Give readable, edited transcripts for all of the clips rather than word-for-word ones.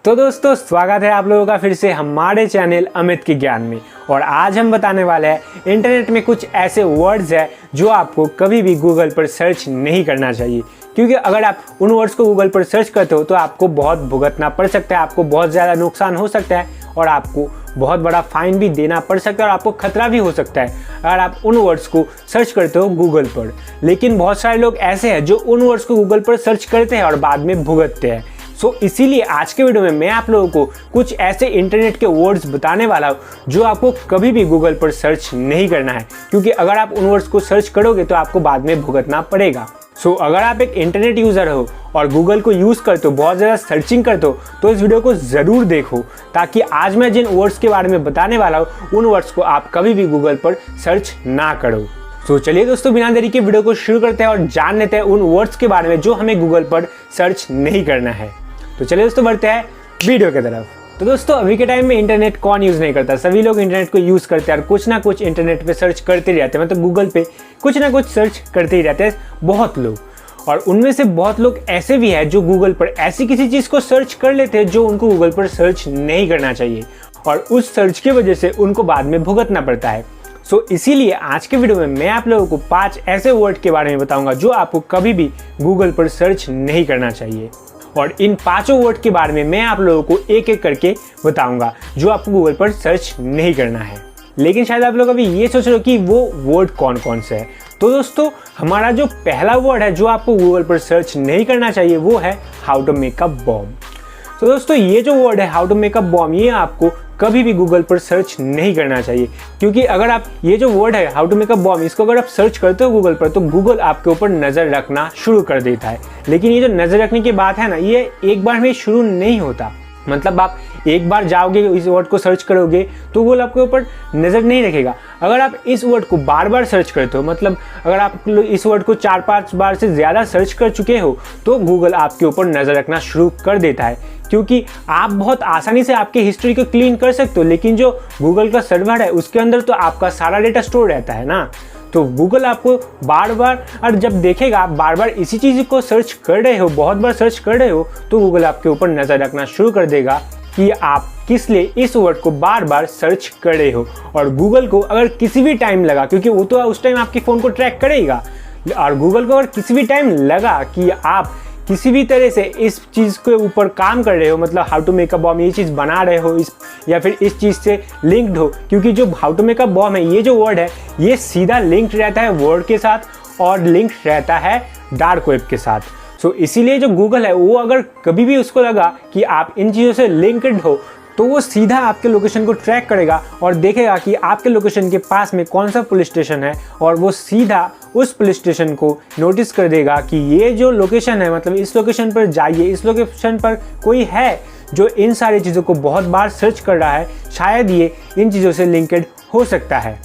तो दोस्तों स्वागत है आप लोगों का फिर से हमारे चैनल अमित के ज्ञान में। और आज हम बताने वाले हैं इंटरनेट में कुछ ऐसे वर्ड्स हैं जो आपको कभी भी गूगल पर सर्च नहीं करना चाहिए, क्योंकि अगर आप उन वर्ड्स को गूगल पर सर्च करते हो तो आपको बहुत भुगतना पड़ सकता है, आपको बहुत ज़्यादा नुकसान हो सकता है और आपको बहुत बड़ा फाइन भी देना पड़ सकता है और आपको खतरा भी हो सकता है अगर आप उन वर्ड्स को सर्च करते हो गूगल पर। लेकिन बहुत सारे लोग ऐसे हैं जो उन वर्ड्स को गूगल पर सर्च करते हैं और बाद में भुगतते हैं। इसीलिए आज के वीडियो में मैं आप लोगों को कुछ ऐसे इंटरनेट के वर्ड्स बताने वाला हूँ जो आपको कभी भी गूगल पर सर्च नहीं करना है, क्योंकि अगर आप उन वर्ड्स को सर्च करोगे तो आपको बाद में भुगतना पड़ेगा। अगर आप एक इंटरनेट यूज़र हो और गूगल को यूज़ करते हो, बहुत ज़्यादा सर्चिंग करते हो, तो इस वीडियो को ज़रूर देखो, ताकि आज मैं जिन वर्ड्स के बारे में बताने वाला हूँ उन वर्ड्स को आप कभी भी गूगल पर सर्च ना करो। चलिए दोस्तों, बिना देरी के वीडियो को शुरू करते हैं और जान लेते हैं उन वर्ड्स के बारे में जो हमें गूगल पर सर्च नहीं करना है। तो चलिए दोस्तों, बढ़ते हैं वीडियो की तरफ। तो दोस्तों, अभी के टाइम में इंटरनेट कौन यूज़ नहीं करता, सभी लोग इंटरनेट को यूज़ करते हैं और कुछ ना कुछ इंटरनेट पे सर्च करते ही रहते हैं, मतलब गूगल पे कुछ ना कुछ सर्च करते ही रहते हैं बहुत लोग। और उनमें से बहुत लोग ऐसे भी हैं जो गूगल पर ऐसी किसी चीज़ को सर्च कर लेते हैं जो उनको गूगल पर सर्च नहीं करना चाहिए और उस सर्च की वजह से उनको बाद में भुगतना पड़ता है। इसीलिए आज के वीडियो में मैं आप लोगों को 5 ऐसे वर्ड के बारे में बताऊंगा जो आपको कभी भी गूगल पर सर्च नहीं करना चाहिए। और इन 5 वर्ड के बारे में मैं आप लोगों को एक एक करके बताऊंगा जो आपको गूगल पर सर्च नहीं करना है। लेकिन शायद आप लोग अभी ये सोच रहे हो कि वो वर्ड कौन कौन से है। तो दोस्तों, हमारा जो पहला वर्ड है जो आपको गूगल पर सर्च नहीं करना चाहिए वो है how to make a bomb. तो दोस्तों, ये जो वर्ड है how to make a bomb, ये आपको कभी भी गूगल पर सर्च नहीं करना चाहिए, क्योंकि अगर आप ये जो वर्ड है how to make a bomb, इसको अगर आप सर्च करते हो गूगल पर तो गूगल आपके ऊपर नज़र रखना शुरू कर देता है। लेकिन ये जो नज़र रखने की बात है ना, ये एक बार में शुरू नहीं होता। मतलब आप एक बार जाओगे इस वर्ड को सर्च करोगे तो गूगल आपके ऊपर नज़र नहीं रखेगा। अगर आप इस वर्ड को बार बार सर्च करते हो, मतलब अगर आप इस वर्ड को 4-5 बार से ज़्यादा सर्च कर चुके हो तो गूगल आपके ऊपर नज़र रखना शुरू कर देता है, क्योंकि आप बहुत आसानी से आपकी हिस्ट्री को क्लीन कर सकते हो, लेकिन जो गूगल का सर्वर है उसके अंदर तो आपका सारा डेटा स्टोर रहता है ना। तो गूगल आपको बार बार और जब देखेगा आप बार बार इसी चीज़ को सर्च कर रहे हो, बहुत बार सर्च कर रहे हो, तो गूगल आपके ऊपर नज़र रखना शुरू कर देगा कि आप किस लिए इस वर्ड को बार बार सर्च कर रहे हो। और गूगल को अगर किसी भी टाइम लगा, क्योंकि वो तो उस टाइम आपके फ़ोन को ट्रैक करेगा, और गूगल को अगर किसी भी टाइम लगा कि आप किसी भी तरह से इस चीज़ के ऊपर काम कर रहे हो, मतलब how to make a bomb ये चीज़ बना रहे हो या फिर इस चीज़ से लिंक्ड हो, क्योंकि जो how to make a bomb है ये जो वर्ड है ये सीधा लिंक्ड रहता है वर्ड के साथ और लिंक्ड रहता है डार्क वेब के साथ। इसीलिए जो गूगल है वो अगर कभी भी उसको लगा कि आप इन चीज़ों से लिंक्ड हो तो वो सीधा आपके लोकेशन को ट्रैक करेगा और देखेगा कि आपके लोकेशन के पास में कौन सा पुलिस स्टेशन है, और वो सीधा उस पुलिस स्टेशन को नोटिस कर देगा कि ये जो लोकेशन है, मतलब इस लोकेशन पर जाइए, इस लोकेशन पर कोई है जो इन सारी चीज़ों को बहुत बार सर्च कर रहा है, शायद ये इन चीज़ों से लिंक्ड हो सकता है।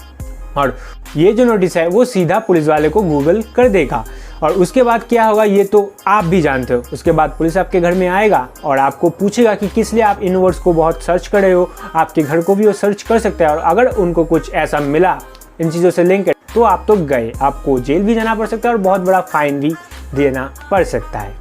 और ये जो नोटिस है वो सीधा पुलिस वाले को गूगल कर देगा। और उसके बाद क्या होगा ये तो आप भी जानते हो। उसके बाद पुलिस आपके घर में आएगा और आपको पूछेगा कि किस लिए आप इन वर्ड्स को बहुत सर्च कर रहे हो, आपके घर को भी वो सर्च कर सकता है। और अगर उनको कुछ ऐसा मिला इन चीज़ों से लिंक तो आप तो गए, आपको जेल भी जाना पड़ सकता है और बहुत बड़ा फाइन भी देना पड़ सकता है।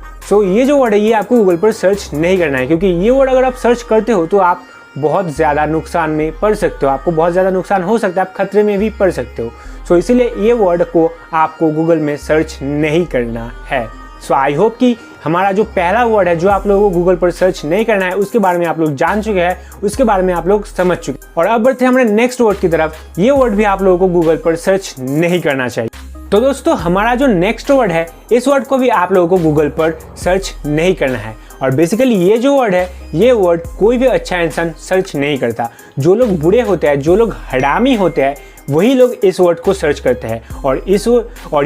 ये जो वर्ड है ये आपको गूगल पर सर्च नहीं करना है, क्योंकि ये वर्ड अगर आप सर्च करते हो तो आप बहुत ज़्यादा नुकसान में पड़ सकते हो, आपको बहुत ज़्यादा नुकसान हो सकता है, आप खतरे में भी पड़ सकते हो। इसीलिए ये वर्ड को आपको गूगल में सर्च नहीं करना है। आई होप कि हमारा जो पहला वर्ड है जो आप लोगों को गूगल पर सर्च नहीं करना है उसके बारे में आप लोग जान चुके हैं, उसके बारे में आप लोग समझ चुके हैं। और अब बढ़ते हैं हमारे नेक्स्ट वर्ड की तरफ। ये वर्ड भी आप लोगों को गूगल पर सर्च नहीं करना चाहिए। तो दोस्तों, हमारा जो नेक्स्ट वर्ड है इस वर्ड को भी आप लोगों को गूगल पर सर्च नहीं करना है। और बेसिकली ये जो वर्ड है ये वर्ड कोई भी अच्छा इंसान सर्च नहीं करता। जो लोग बुरे होते हैं, जो लोग हरामी होते हैं, वही लोग इस वर्ड को सर्च करते हैं। और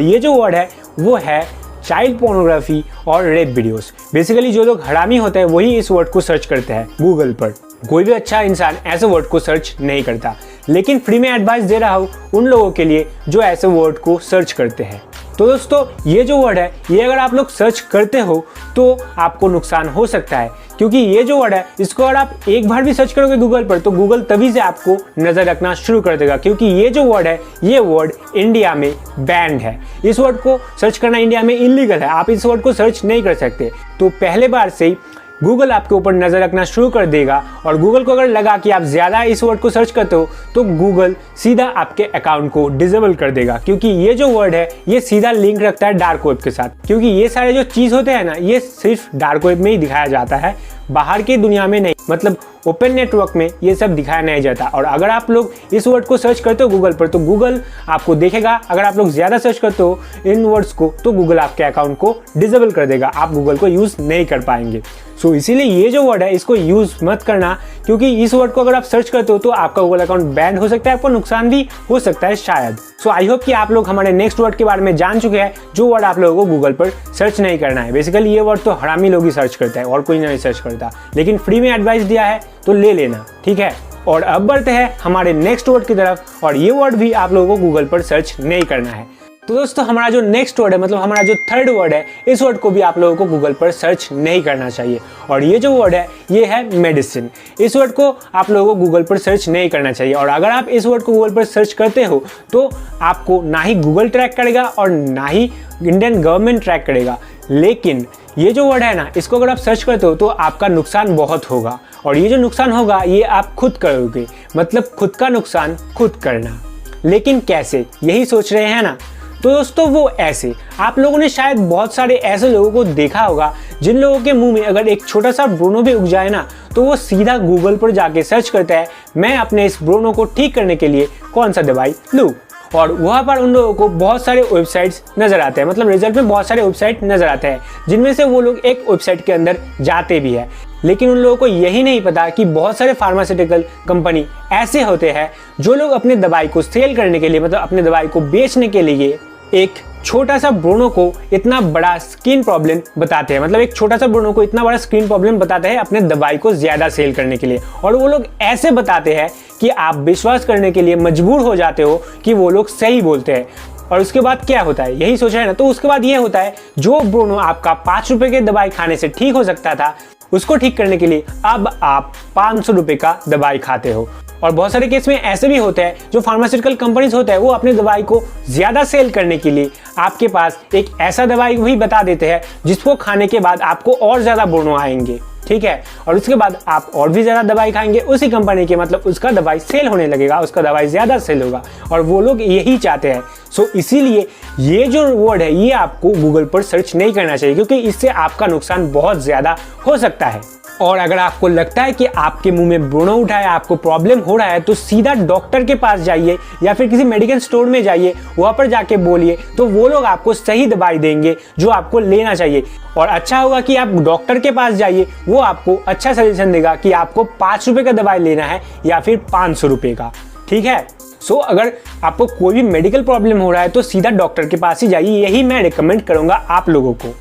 ये जो वर्ड है वो है चाइल्ड पोर्नोग्राफी और रेप वीडियोस। बेसिकली जो लोग हरामी होते हैं वही इस वर्ड को सर्च करते हैं गूगल पर। कोई भी अच्छा इंसान ऐसे वर्ड को सर्च नहीं करता, लेकिन फ्री में एडवाइस दे रहा हूँ उन लोगों के लिए जो ऐसे वर्ड को सर्च करते हैं। तो दोस्तों, ये जो वर्ड है ये अगर आप लोग सर्च करते हो तो आपको नुकसान हो सकता है, क्योंकि ये जो वर्ड है इसको अगर आप एक बार भी सर्च करोगे गूगल पर तो गूगल तभी से आपको नज़र रखना शुरू कर देगा, क्योंकि ये जो वर्ड है ये वर्ड इंडिया में बैंड है। इस वर्ड को सर्च करना इंडिया में इलीगल है, आप इस वर्ड को सर्च नहीं कर सकते। तो पहले बार से ही गूगल आपके ऊपर नज़र रखना शुरू कर देगा और गूगल को अगर लगा कि आप ज़्यादा इस वर्ड को सर्च करते हो तो गूगल सीधा आपके अकाउंट को डिसेबल कर देगा, क्योंकि ये जो वर्ड है ये सीधा लिंक रखता है डार्क वेब के साथ, क्योंकि ये सारे जो चीज़ होते हैं ना ये सिर्फ डार्क वेब में ही दिखाया जाता है, बाहर की दुनिया में नहीं, मतलब ओपन नेटवर्क में ये सब दिखाया नहीं जाता। और अगर आप लोग इस वर्ड को सर्च करते हो गूगल पर तो गूगल आपको देखेगा, अगर आप लोग ज़्यादा सर्च करते हो इन वर्ड्स को तो गूगल आपके अकाउंट को डिसेबल कर देगा, आप गूगल को यूज़ नहीं कर पाएंगे। सो इसीलिए ये जो वर्ड है इसको यूज़ मत करना, क्योंकि इस वर्ड को अगर आप सर्च करते हो तो आपका गूगल अकाउंट बैन हो सकता है, आपको नुकसान भी हो सकता है शायद। सो आई होप कि आप लोग हमारे नेक्स्ट वर्ड के बारे में जान चुके हैं, जो वर्ड आप लोगों को गूगल पर सर्च नहीं करना है। बेसिकली ये वर्ड तो हरामी लोग ही सर्च करता है और कोई नहीं सर्च करता, लेकिन फ्री में एडवाइस दिया है तो ले लेना, ठीक है। और अब बढ़ते हैं हमारे नेक्स्ट वर्ड की तरफ, और ये वर्ड भी आप लोगों को गूगल पर सर्च नहीं करना है। तो दोस्तों हमारा जो नेक्स्ट वर्ड है, मतलब हमारा जो थर्ड वर्ड है, इस वर्ड को भी आप लोगों को गूगल पर सर्च नहीं करना चाहिए। और ये जो वर्ड है ये है मेडिसिन। इस वर्ड को आप लोगों को गूगल पर सर्च नहीं करना चाहिए, और अगर आप इस वर्ड को गूगल पर सर्च करते हो तो आपको ना ही गूगल ट्रैक करेगा और ना ही इंडियन गवर्नमेंट ट्रैक करेगा। लेकिन ये जो वर्ड है ना, इसको अगर आप सर्च करते हो तो आपका नुकसान बहुत होगा, और ये जो नुकसान होगा ये आप खुद करोगे, मतलब खुद का नुकसान खुद करना। लेकिन कैसे, यही सोच रहे हैं ना? तो दोस्तों वो ऐसे, आप लोगों ने शायद बहुत सारे ऐसे लोगों को देखा होगा जिन लोगों के मुंह में अगर एक छोटा सा ब्रोनो भी उग जाए ना तो वो सीधा गूगल पर जाके सर्च करता है मैं अपने इस ब्रोनो को ठीक करने के लिए कौन सा दवाई लूँ, और वहाँ पर उन लोगों को बहुत सारे वेबसाइट्स नज़र आते हैं, मतलब रिजल्ट में बहुत सारे वेबसाइट नज़र आते हैं, जिनमें से वो लोग एक वेबसाइट के अंदर जाते भी है। लेकिन उन लोगों को यही नहीं पता कि बहुत सारे फार्मास्यूटिकल कंपनी ऐसे होते हैं जो लोग अपने दवाई को सेल करने के लिए, मतलब अपने दवाई को बेचने के लिए एक छोटा सा ब्रोनो को इतना बड़ा स्किन प्रॉब्लम बताते हैं, मतलब एक छोटा सा ब्रोनो को इतना बड़ा स्किन प्रॉब्लम बताते हैं अपने दवाई को ज़्यादा सेल करने के लिए। और वो लोग ऐसे बताते हैं कि आप विश्वास करने के लिए मजबूर हो जाते हो कि वो लोग सही बोलते हैं। और उसके बाद क्या होता है, यही सोच रहे हैं ना, तो उसके बाद ये होता है जो ब्रोनो आपका 5 रुपए के दवाई खाने से ठीक हो सकता था, उसको ठीक करने के लिए अब आप 500 रुपए का दवाई खाते हो। और बहुत सारे केस में ऐसे भी होते हैं जो फार्मास्यूटिकल कंपनीज होते हैं वो अपनी दवाई को ज़्यादा सेल करने के लिए आपके पास एक ऐसा दवाई भी बता देते हैं जिसको खाने के बाद आपको और ज़्यादा ब्रोनो आएंगे, ठीक है, और उसके बाद आप और भी ज़्यादा दवाई खाएंगे उसी कंपनी के, मतलब उसका दवाई सेल होने लगेगा, उसका दवाई ज़्यादा सेल होगा, और वो लोग यही चाहते हैं। सो इसीलिए ये जो वर्ड है ये आपको गूगल पर सर्च नहीं करना चाहिए, क्योंकि इससे आपका नुकसान बहुत ज़्यादा हो सकता है। और अगर आपको लगता है कि आपके मुंह में ब्रोनो उठा है, आपको प्रॉब्लम हो रहा है, तो सीधा डॉक्टर के पास जाइए या फिर किसी मेडिकल स्टोर में जाइए, वहाँ पर जाके बोलिए तो वो लोग आपको सही दवाई देंगे जो आपको लेना चाहिए। और अच्छा होगा कि आप डॉक्टर के पास जाइए, वो आपको अच्छा सजेशन देगा कि आपको 5 रुपए का दवाई लेना है या फिर 500 रुपए का, ठीक है। सो अगर आपको कोई भी मेडिकल प्रॉब्लम हो रहा है तो सीधा डॉक्टर के पास ही जाइए, यही मैं रिकमेंड करूँगा आप लोगों को।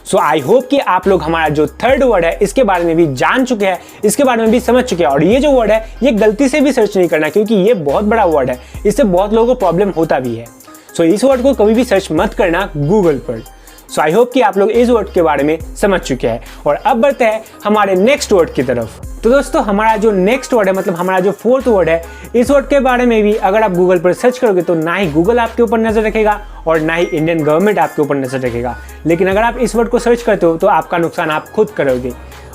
सो आई होप कि आप लोग हमारा जो थर्ड वर्ड है इसके बारे में भी जान चुके हैं, इसके बारे में भी समझ चुके हैं। और ये जो वर्ड है ये गलती से भी सर्च नहीं करना, क्योंकि ये बहुत बड़ा वर्ड है, इससे बहुत लोगों को प्रॉब्लम होता भी है। सो इस वर्ड को कभी भी सर्च मत करना गूगल पर। सो आई होप कि आप लोग इस वर्ड के बारे में समझ चुके हैं। और अब बढ़ते हैं हमारे नेक्स्ट वर्ड की तरफ। तो दोस्तों हमारा जो नेक्स्ट वर्ड है, मतलब हमारा जो फोर्थ वर्ड है, इस वर्ड के बारे में भी अगर आप गूगल पर सर्च करोगे तो ना ही गूगल आपके ऊपर नजर रखेगा और ना ही इंडियन गवर्नमेंट आपके ऊपर नजर रखेगा। लेकिन अगर आप इस वर्ड को सर्च करते हो तो आपका नुकसान आप खुद करोगे।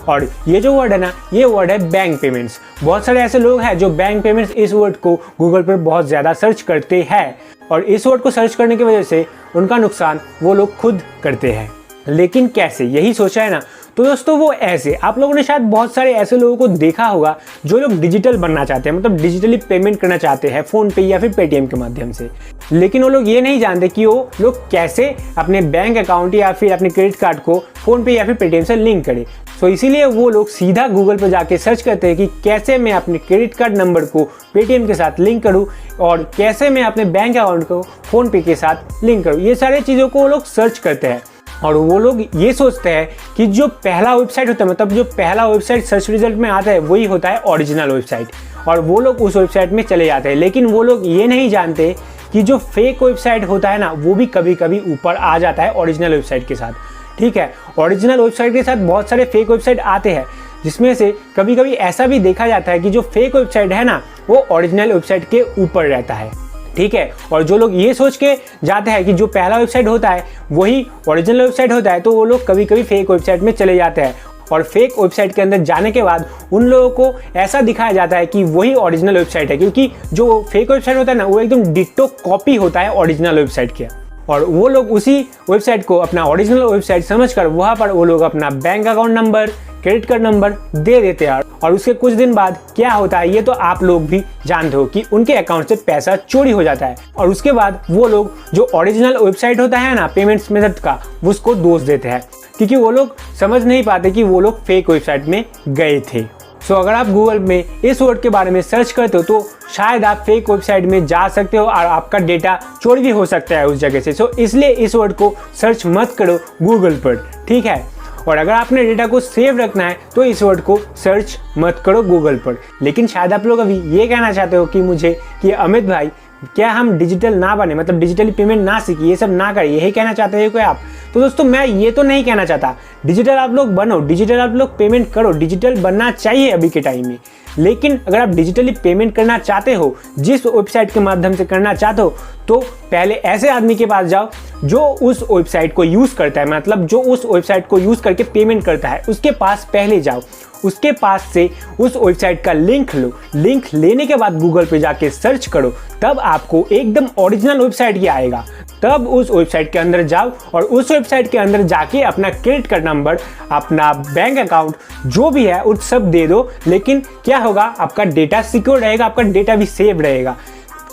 और ये जो वर्ड है ना, ये वर्ड है बैंक पेमेंट्स। बहुत सारे ऐसे लोग हैं जो बैंक पेमेंट्स इस वर्ड को गूगल पर बहुत ज़्यादा सर्च करते हैं, और इस वर्ड को सर्च करने की वजह से उनका नुकसान वो लोग खुद करते हैं। लेकिन कैसे, यही सोचा है ना। तो दोस्तों वो ऐसे, आप लोगों ने शायद बहुत सारे ऐसे लोगों को देखा होगा जो लोग डिजिटल बनना चाहते हैं, मतलब डिजिटली पेमेंट करना चाहते हैं फ़ोन पे या फिर पेटीएम के माध्यम से। लेकिन वो लोग ये नहीं जानते कि वो लोग कैसे अपने बैंक अकाउंट या फिर अपने क्रेडिट कार्ड को फ़ोन पे या फिर पेटीएम से लिंक करें। तो इसीलिए वो लोग सीधा गूगल पर जाके सर्च करते हैं कि कैसे मैं अपने क्रेडिट कार्ड नंबर को पेटीएम के साथ लिंक करूं और कैसे मैं अपने बैंक अकाउंट को फ़ोन पे के साथ लिंक करूं। ये सारे चीज़ों को वो लोग सर्च करते हैं, और वो लोग ये सोचते हैं कि जो पहला वेबसाइट होता है, मतलब जो पहला वेबसाइट सर्च रिजल्ट में आता है वही होता है ओरिजिनल वेबसाइट, और वो लोग उस वेबसाइट में चले जाते हैं। लेकिन वो लोग ये नहीं जानते कि जो फेक वेबसाइट होता है ना, वो भी कभी कभी ऊपर आ जाता है ओरिजिनल वेबसाइट के साथ, ठीक है। ओरिजिनल वेबसाइट के साथ बहुत सारे फेक वेबसाइट आते हैं, जिसमें से कभी कभी ऐसा भी देखा जाता है कि जो फेक वेबसाइट है ना, वो ओरिजिनल वेबसाइट के ऊपर रहता है, ठीक है। और जो लोग ये सोच के जाते हैं कि जो पहला वेबसाइट होता है वही ओरिजिनल वेबसाइट होता है, तो वो लोग कभी कभी फेक वेबसाइट में चले जाते हैं। और फेक वेबसाइट के अंदर जाने के बाद उन लोगों को ऐसा दिखाया जाता है कि वही ओरिजिनल वेबसाइट है, क्योंकि जो फेक वेबसाइट होता है ना वो एकदम डिट्टो कॉपी होता है ओरिजिनल वेबसाइट के। और वो लोग उसी वेबसाइट को अपना ओरिजिनल वेबसाइट समझकर वहाँ पर वो लोग अपना bank account number, credit card number दे देते हैं। और उसके कुछ दिन बाद क्या होता है ये तो आप लोग भी जानते हो कि उनके अकाउंट से पैसा चोरी हो जाता है। और उसके बाद वो लोग जो ओरिजिनल वेबसाइट होता है ना पेमेंट्स मेथड का, उसको दोष देते हैं, क्योंकि वो लोग समझ नहीं पाते कि वो लोग फेक वेबसाइट में गए थे। सो अगर आप गूगल में इस वर्ड के बारे में सर्च करते हो तो शायद आप फेक वेबसाइट में जा सकते हो और आपका डेटा चोरी भी हो सकता है उस जगह से। सो इसलिए इस वर्ड को सर्च मत करो गूगल पर, ठीक है। और अगर आपने डेटा को सेव रखना है तो इस वर्ड को सर्च मत करो गूगल पर। लेकिन शायद आप लोग अभी ये कहना चाहते हो कि मुझे कि अमित भाई क्या हम डिजिटल ना बने, मतलब डिजिटली पेमेंट ना सीखिए, ये सब ना करिए, यही कहना चाहते हैं क्या आप? तो दोस्तों मैं ये तो नहीं कहना चाहता, डिजिटल आप लोग बनो, डिजिटल आप लोग पेमेंट करो, डिजिटल बनना चाहिए अभी के टाइम में। लेकिन अगर आप डिजिटली पेमेंट करना चाहते हो, जिस वेबसाइट के माध्यम से करना चाहते हो, तो पहले ऐसे आदमी के पास जाओ जो उस वेबसाइट को यूज़ करता है, मतलब जो उस वेबसाइट को यूज़ करके पेमेंट करता है, उसके पास पहले जाओ, उसके पास से उस वेबसाइट का लिंक लो। लिंक लेने के बाद गूगल पे जाके सर्च करो, तब आपको एकदम ओरिजिनल वेबसाइट ही आएगा। तब उस वेबसाइट के अंदर जाओ और उस वेबसाइट के अंदर जाके अपना क्रेडिट कार्ड नंबर, अपना बैंक अकाउंट जो भी है उस सब दे दो। लेकिन क्या होगा, आपका डेटा सिक्योर रहेगा, आपका डेटा भी सेव रहेगा,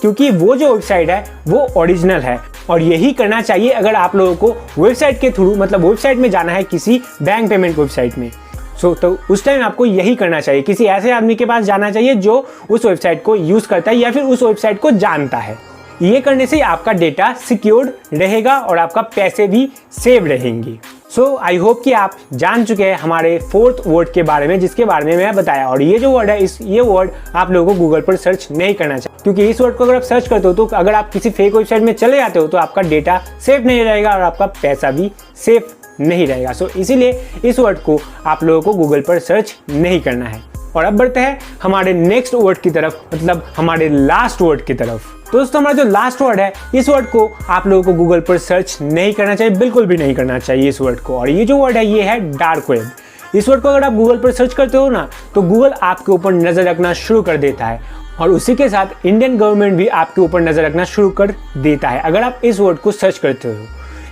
क्योंकि वो जो वेबसाइट है वो ओरिजिनल है। और यही करना चाहिए अगर आप लोगों को वेबसाइट के थ्रू, मतलब वेबसाइट में जाना है किसी बैंक पेमेंट वेबसाइट में। तो उस टाइम आपको यही करना चाहिए, किसी ऐसे आदमी के पास जाना चाहिए जो उस वेबसाइट को यूज़ करता है या फिर उस वेबसाइट को जानता है। ये करने से आपका डेटा सिक्योर्ड रहेगा और आपका पैसे भी सेव रहेंगे। सो आई होप कि आप जान चुके हैं हमारे फोर्थ वर्ड के बारे में, जिसके बारे में मैं बताया। और ये जो वर्ड है, ये वर्ड आप लोगों को गूगल पर सर्च नहीं करना चाहिए, क्योंकि इस वर्ड को अगर आप सर्च करते हो तो अगर आप किसी फेक वेबसाइट में चले जाते हो तो आपका डेटा सेफ नहीं रहेगा और आपका पैसा भी सेफ नहीं रहेगा। सो इसीलिए इस वर्ड को आप लोगों को गूगल पर सर्च नहीं करना है। और अब बढ़ते हैं हमारे नेक्स्ट वर्ड की तरफ, मतलब हमारे लास्ट वर्ड की तरफ। तो दोस्तों हमारा जो लास्ट वर्ड है, इस वर्ड को आप लोगों को गूगल पर सर्च नहीं करना चाहिए, बिल्कुल भी नहीं करना चाहिए इस वर्ड को। और ये जो वर्ड है ये है डार्क वेब। इस वर्ड को अगर आप गूगल पर सर्च करते हो ना तो गूगल आपके ऊपर नजर रखना शुरू कर देता है, और उसी के साथ इंडियन गवर्नमेंट भी आपके ऊपर नजर रखना शुरू कर देता है अगर आप इस वर्ड को सर्च करते हो।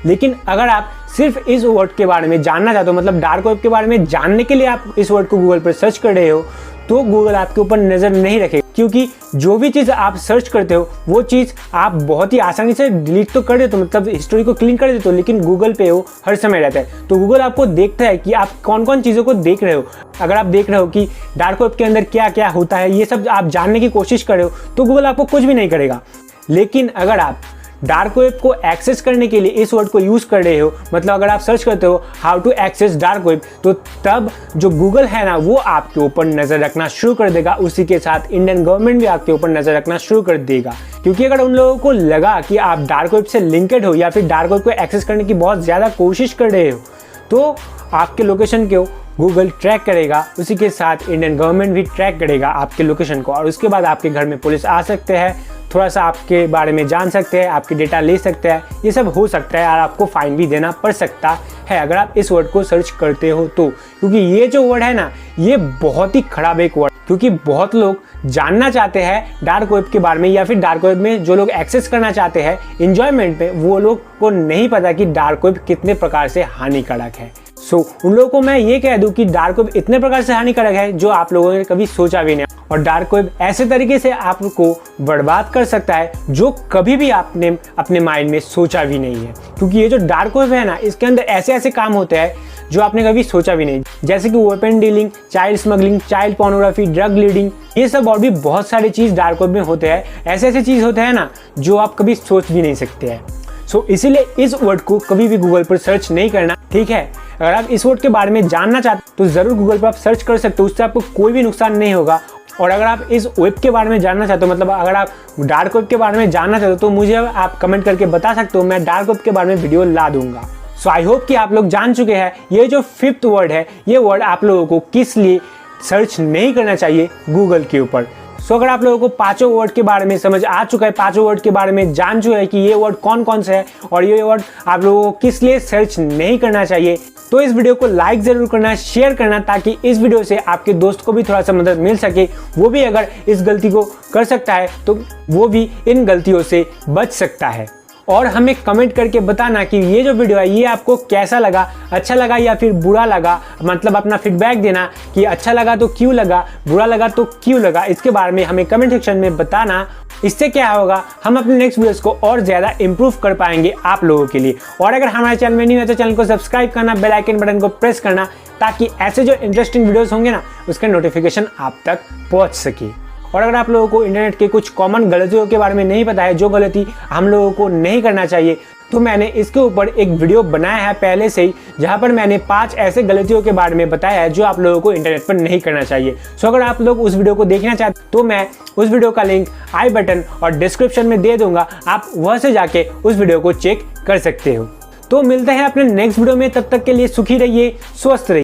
लेकिन अगर आप सिर्फ इस वर्ड के बारे में जानना चाहते हो, मतलब डार्क वेब के बारे में जानने के लिए आप इस वर्ड को गूगल पर सर्च कर रहे हो, तो गूगल आपके ऊपर नज़र नहीं रखेगा, क्योंकि जो भी चीज़ आप सर्च करते हो वो चीज़ आप बहुत ही आसानी से डिलीट तो कर देते हो, मतलब हिस्ट्री को क्लीन कर देते हो, लेकिन गूगल पे वो हर समय रहता है। तो गूगल आपको देखता है कि आप कौन कौन चीज़ों को देख रहे हो। अगर आप देख रहे हो कि डार्क वेब के अंदर क्या क्या होता है, ये सब आप जानने की कोशिश कर रहे हो, तो गूगल आपको कुछ भी नहीं करेगा। लेकिन अगर आप डार्क वेब को एक्सेस करने के लिए इस वर्ड को यूज़ कर रहे हो, मतलब अगर आप सर्च करते हो how to access dark web, तो तब जो गूगल है ना वो आपके ऊपर नज़र रखना शुरू कर देगा। उसी के साथ इंडियन गवर्नमेंट भी आपके ऊपर नज़र रखना शुरू कर देगा, क्योंकि अगर उन लोगों को लगा कि आप डार्क वेब से लिंकेड हो या फिर डार्क वेब को एक्सेस करने की बहुत ज़्यादा कोशिश कर रहे हो, तो आपके लोकेशन को गूगल ट्रैक करेगा। उसी के साथ इंडियन गवर्नमेंट भी ट्रैक करेगा आपके लोकेशन को, और उसके बाद आपके घर में पुलिस आ सकते हैं, थोड़ा सा आपके बारे में जान सकते हैं, आपके डेटा ले सकते हैं, ये सब हो सकता है और आपको फाइन भी देना पड़ सकता है अगर आप इस वर्ड को सर्च करते हो तो। क्योंकि ये जो वर्ड है ना ये बहुत ही खराब एक वर्ड, क्योंकि बहुत लोग जानना चाहते हैं डार्क वेब के बारे में, या फिर डार्क वेब में जो लोग एक्सेस करना चाहते हैं एंजॉयमेंट में, वो लोग को नहीं पता कि डार्क वेब कितने प्रकार से हानिकारक है। सो उन लोगों को मैं ये कह दूं कि डार्क वेब इतने प्रकार से हानिकारक है जो आप लोगों ने कभी सोचा भी नहीं, और डार्क वेब ऐसे तरीके से आपको बर्बाद कर सकता है जो कभी भी आपने अपने माइंड में सोचा भी नहीं है। क्योंकि ये जो डार्क वेब है ना, इसके अंदर ऐसे ऐसे काम होते हैं जो आपने कभी सोचा भी नहीं, जैसे कि weapon dealing, child smuggling, child pornography, drug leading, ये सब और भी बहुत सारी चीज़ डार्क वेब में होते हैं। ऐसे ऐसे चीज़ होते हैं ना जो आप कभी सोच भी नहीं सकते हैं। सो इसीलिए इस वर्ड को कभी भी गूगल पर सर्च नहीं करना, ठीक है। अगर आप इस वर्ड के बारे में जानना चाहते हो तो ज़रूर गूगल पर आप सर्च कर सकते हो, उससे आपको कोई भी नुकसान नहीं होगा। और अगर आप इस वेब के बारे में जानना चाहते हो, मतलब अगर आप डार्क वेब के बारे में जानना चाहते हो, तो मुझे आप कमेंट करके बता सकते हो, मैं डार्क वेब के बारे में वीडियो ला दूंगा। सो आई होप कि आप लोग जान चुके हैं ये जो फिफ्थ वर्ड है, ये वर्ड आप लोगों को किस लिए सर्च नहीं करना चाहिए गूगल के ऊपर। सो अगर आप लोगों को पांचों वर्ड के बारे में समझ आ चुका है, पांचों वर्ड के बारे में जान चुके हैं कि ये वर्ड कौन कौन से है और ये वर्ड आप लोगों को किस लिए सर्च नहीं करना चाहिए, तो इस वीडियो को लाइक जरूर करना, शेयर करना, ताकि इस वीडियो से आपके दोस्त को भी थोड़ा सा मदद मिल सके। वो भी अगर इस गलती को कर सकता है तो वो भी इन गलतियों से बच सकता है। और हमें कमेंट करके बताना कि ये जो वीडियो है ये आपको कैसा लगा, अच्छा लगा या फिर बुरा लगा। मतलब अपना फीडबैक देना कि अच्छा लगा तो क्यों लगा, बुरा लगा तो क्यों लगा, इसके बारे में हमें कमेंट सेक्शन में बताना। इससे क्या होगा, हम अपने नेक्स्ट वीडियोस को और ज़्यादा इंप्रूव कर पाएंगे आप लोगों के लिए। और अगर हमारे चैनल में नहीं है तो चैनल को सब्सक्राइब करना, बेल आइकन बटन को प्रेस करना, ताकि ऐसे जो इंटरेस्टिंग वीडियोस होंगे ना उसका नोटिफिकेशन आप तक पहुँच सके। और अगर आप लोगों को इंटरनेट के कुछ कॉमन गलतियों के बारे में नहीं पता है, जो गलती हम लोगों को नहीं करना चाहिए, तो मैंने इसके ऊपर एक वीडियो बनाया है पहले से ही, जहां पर मैंने 5 ऐसे गलतियों के बारे में बताया है जो आप लोगों को इंटरनेट पर नहीं करना चाहिए। सो अगर आप लोग उस वीडियो को देखना चाहते तो मैं उस वीडियो का लिंक आई बटन और डिस्क्रिप्शन में दे दूंगा, आप वहां से जाके उस वीडियो को चेक कर सकते हो। तो मिलते हैं अपने नेक्स्ट वीडियो में, तब तक के लिए सुखी रहिए, स्वस्थ रहिए।